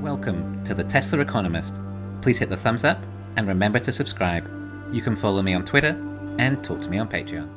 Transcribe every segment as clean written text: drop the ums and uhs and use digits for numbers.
Welcome to the Tesla Economist. Please hit the thumbs up and remember to subscribe. You can follow me on Twitter and talk to me on Patreon.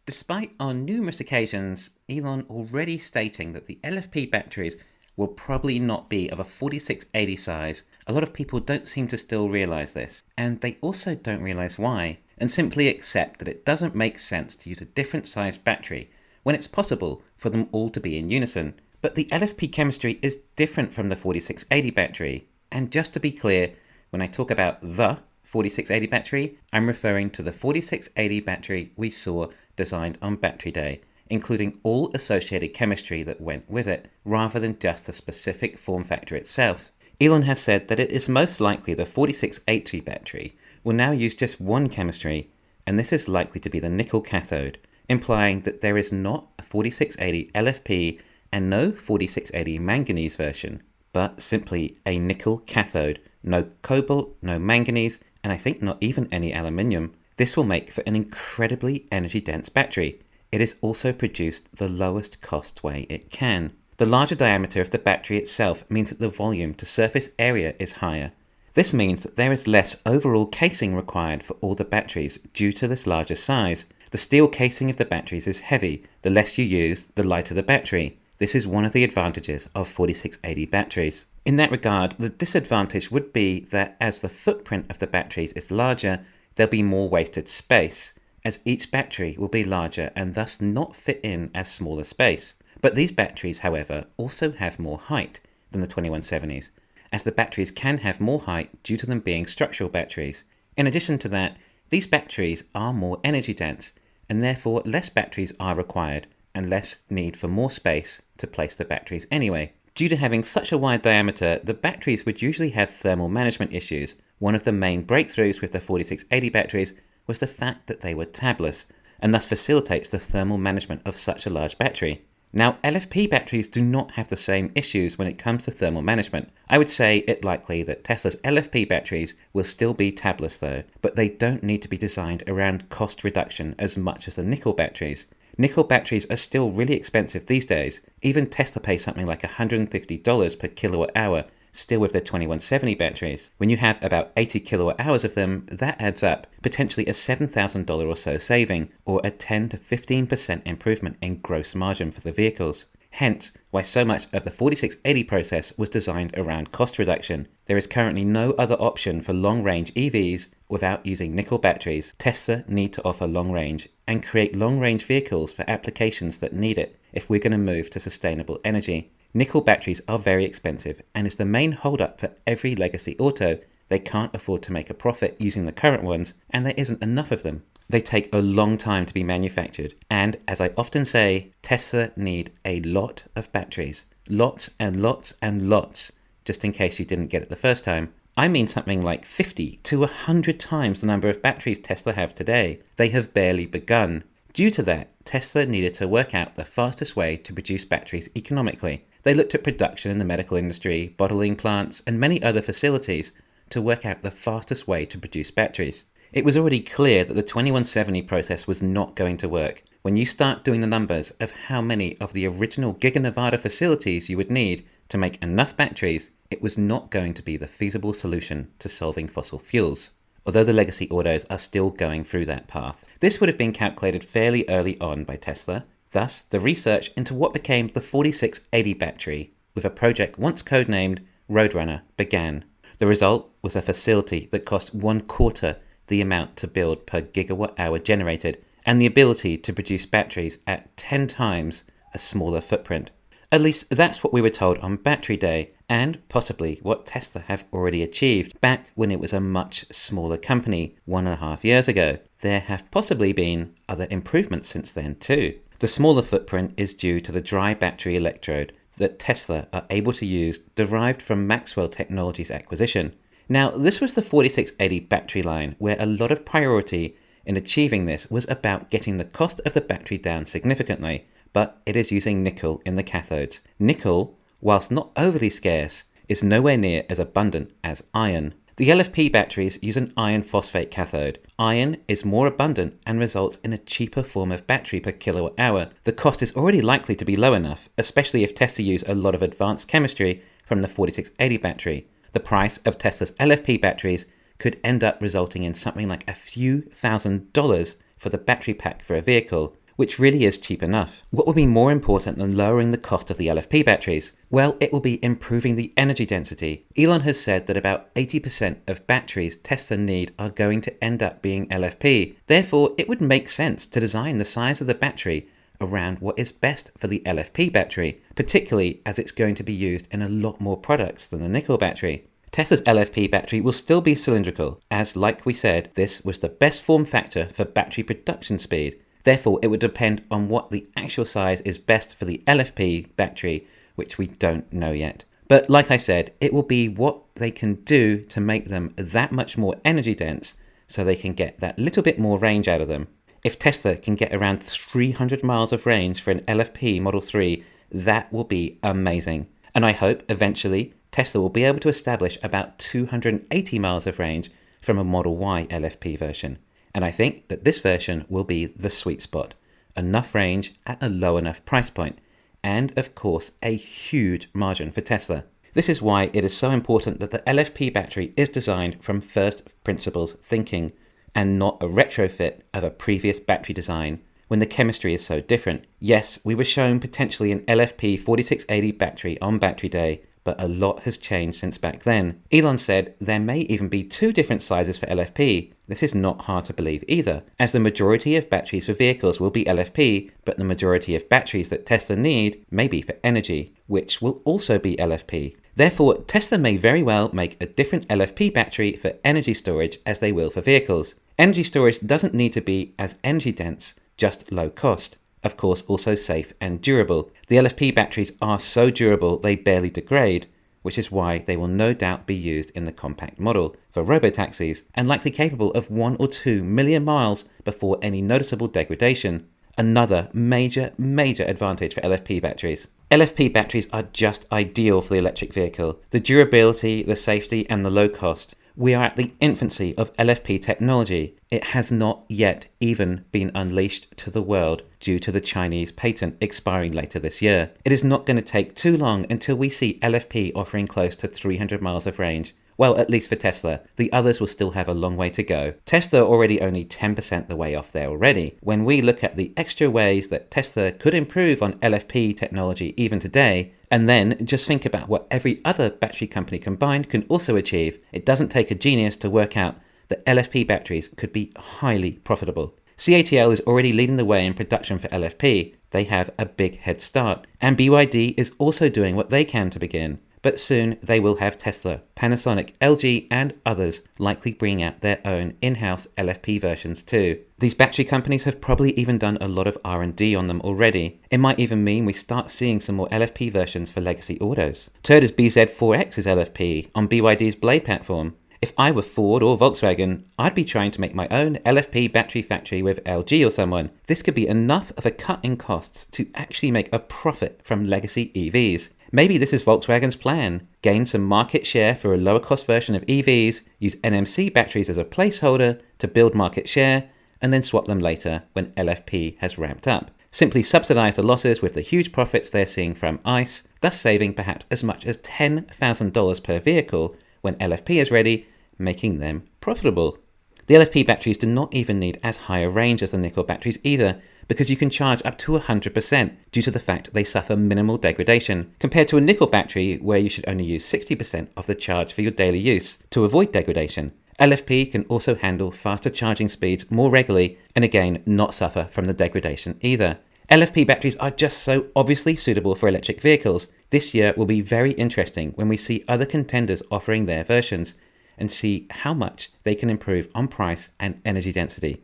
Despite on numerous occasions Elon already stating that the LFP batteries will probably not be of a 4680 size, a lot of people don't seem to still realise this, and they also don't realise why, and simply accept that it doesn't make sense to use a different sized battery when it's possible for them all to be in unison. But the LFP chemistry is different from the 4680 battery, and just to be clear, when I talk about the 4680 battery, I'm referring to the 4680 battery we saw designed on Battery Day, including all associated chemistry that went with it, rather than just the specific form factor itself. Elon has said that it is most likely the 4680 battery will now use just one chemistry, and this is likely to be the nickel cathode, implying that there is not a 4680 LFP and no 4680 manganese version, but simply a nickel cathode, no cobalt, no manganese, and I think not even any aluminium. This will make for an incredibly energy-dense battery. It is also produced the lowest cost way it can. The larger diameter of the battery itself means that the volume to surface area is higher. This means that there is less overall casing required for all the batteries due to this larger size. The steel casing of the batteries is heavy. The less you use, the lighter the battery. This is one of the advantages of 4680 batteries. In that regard, the disadvantage would be that as the footprint of the batteries is larger, there'll be more wasted space, as each battery will be larger and thus not fit in as smaller space. But these batteries, however, also have more height than the 2170s, as the batteries can have more height due to them being structural batteries. In addition to that, these batteries are more energy dense, and therefore less batteries are required, and less need for more space to place the batteries anyway. Due to having such a wide diameter, the batteries would usually have thermal management issues. One of the main breakthroughs with the 4680 batteries was the fact that they were tabless, and thus facilitates the thermal management of such a large battery. Now, LFP batteries do not have the same issues when it comes to thermal management. I would say it likely that Tesla's LFP batteries will still be tabless though, but they don't need to be designed around cost reduction as much as the nickel batteries. Nickel batteries are still really expensive these days. Even Tesla pays something like $150 per kilowatt hour, still with their 2170 batteries. When you have about 80 kilowatt hours of them, that adds up, potentially a $7,000 or so saving, or a 10 to 15% improvement in gross margin for the vehicles. Hence, why so much of the 4680 process was designed around cost reduction. There is currently no other option for long-range EVs without using nickel batteries. Tesla need to offer long range and create long-range vehicles for applications that need it if we're going to move to sustainable energy. Nickel batteries are very expensive and is the main holdup for every legacy auto. They can't afford to make a profit using the current ones, and there isn't enough of them. They take a long time to be manufactured, and as I often say, Tesla need a lot of batteries. Lots and lots and lots, just in case you didn't get it the first time. I mean something like 50 to 100 times the number of batteries Tesla have today. They have barely begun. Due to that, Tesla needed to work out the fastest way to produce batteries economically. They looked at production in the medical industry, bottling plants, and many other facilities to work out the fastest way to produce batteries. It was already clear that the 2170 process was not going to work. When you start doing the numbers of how many of the original Giga Nevada facilities you would need to make enough batteries, it was not going to be the feasible solution to solving fossil fuels, although the legacy autos are still going through that path. This would have been calculated fairly early on by Tesla. Thus, the research into what became the 4680 battery, with a project once codenamed Roadrunner, began. The result was a facility that cost 1/4 the amount to build per gigawatt hour generated, and the ability to produce batteries at 10 times a smaller footprint. At least that's what we were told on Battery Day, and possibly what Tesla have already achieved back when it was a much smaller company 1.5 years ago. There have possibly been other improvements since then too. The smaller footprint is due to the dry battery electrode that Tesla are able to use, derived from Maxwell Technologies' acquisition. Now, this was the 4680 battery line, where a lot of priority in achieving this was about getting the cost of the battery down significantly, but it is using nickel in the cathodes. Nickel, whilst not overly scarce, is nowhere near as abundant as iron. The LFP batteries use an iron phosphate cathode. Iron is more abundant and results in a cheaper form of battery per kilowatt hour. The cost is already likely to be low enough, especially if Tesla use a lot of advanced chemistry from the 4680 battery, the price of Tesla's LFP batteries could end up resulting in something like a few $1,000s for the battery pack for a vehicle, which really is cheap enough. What will be more important than lowering the cost of the LFP batteries? Well, it will be improving the energy density. Elon has said that about 80% of batteries Tesla need are going to end up being LFP. Therefore, it would make sense to design the size of the battery around what is best for the LFP battery, particularly as it's going to be used in a lot more products than the nickel battery. Tesla's LFP battery will still be cylindrical, as like we said, this was the best form factor for battery production speed. Therefore, it would depend on what the actual size is best for the LFP battery, which we don't know yet. But like I said, it will be what they can do to make them that much more energy dense so they can get that little bit more range out of them. If Tesla can get around 300 miles of range for an LFP Model 3, that will be amazing. And I hope eventually Tesla will be able to establish about 280 miles of range from a Model Y LFP version. And I think that this version will be the sweet spot. Enough range at a low enough price point. And of course, a huge margin for Tesla. This is why it is so important that the LFP battery is designed from first principles thinking and not a retrofit of a previous battery design when the chemistry is so different. Yes, we were shown potentially an LFP 4680 battery on Battery Day, but a lot has changed since back then. Elon said there may even be 2 different sizes for LFP. This is not hard to believe either, as the majority of batteries for vehicles will be LFP, but the majority of batteries that Tesla need may be for energy, which will also be LFP. Therefore, Tesla may very well make a different LFP battery for energy storage as they will for vehicles. Energy storage doesn't need to be as energy dense, just low cost. Of course, also safe and durable. The LFP batteries are so durable they barely degrade, which is why they will no doubt be used in the compact model for robotaxis and likely capable of 1 or 2 million miles before any noticeable degradation. Another major advantage for LFP batteries. LFP batteries are just ideal for the electric vehicle. The durability, the safety, and the low cost. We are at the infancy of LFP technology. It has not yet even been unleashed to the world due to the Chinese patent expiring later this year. It is not going to take too long until we see LFP offering close to 300 miles of range. Well, at least for Tesla. The others will still have a long way to go. Tesla already only 10% the way off there already. When we look at the extra ways that Tesla could improve on LFP technology even today, and then just think about what every other battery company combined can also achieve, it doesn't take a genius to work out that LFP batteries could be highly profitable. CATL is already leading the way in production for LFP. They have a big head start. And BYD is also doing what they can to begin. But soon they will have Tesla, Panasonic, LG and others likely bring out their own in-house LFP versions too. These battery companies have probably even done a lot of R&D on them already. It might even mean we start seeing some more LFP versions for legacy autos. Toyota's BZ4X is LFP on BYD's Blade platform. If I were Ford or Volkswagen, I'd be trying to make my own LFP battery factory with LG or someone. This could be enough of a cut in costs to actually make a profit from legacy EVs. Maybe this is Volkswagen's plan. Gain some market share for a lower cost version of EVs, use NMC batteries as a placeholder to build market share, and then swap them later when LFP has ramped up. Simply subsidize the losses with the huge profits they're seeing from ICE, thus saving perhaps as much as $10,000 per vehicle when LFP is ready, making them profitable. The LFP batteries do not even need as high a range as the nickel batteries either, because you can charge up to 100% due to the fact they suffer minimal degradation, compared to a nickel battery where you should only use 60% of the charge for your daily use to avoid degradation. LFP can also handle faster charging speeds more regularly and again not suffer from the degradation either. LFP batteries are just so obviously suitable for electric vehicles. This year will be very interesting when we see other contenders offering their versions and see how much they can improve on price and energy density.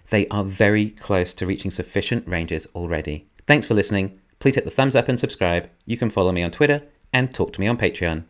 They are very close to reaching sufficient ranges already. Thanks for listening. Please hit the thumbs up and subscribe. You can follow me on Twitter and talk to me on Patreon.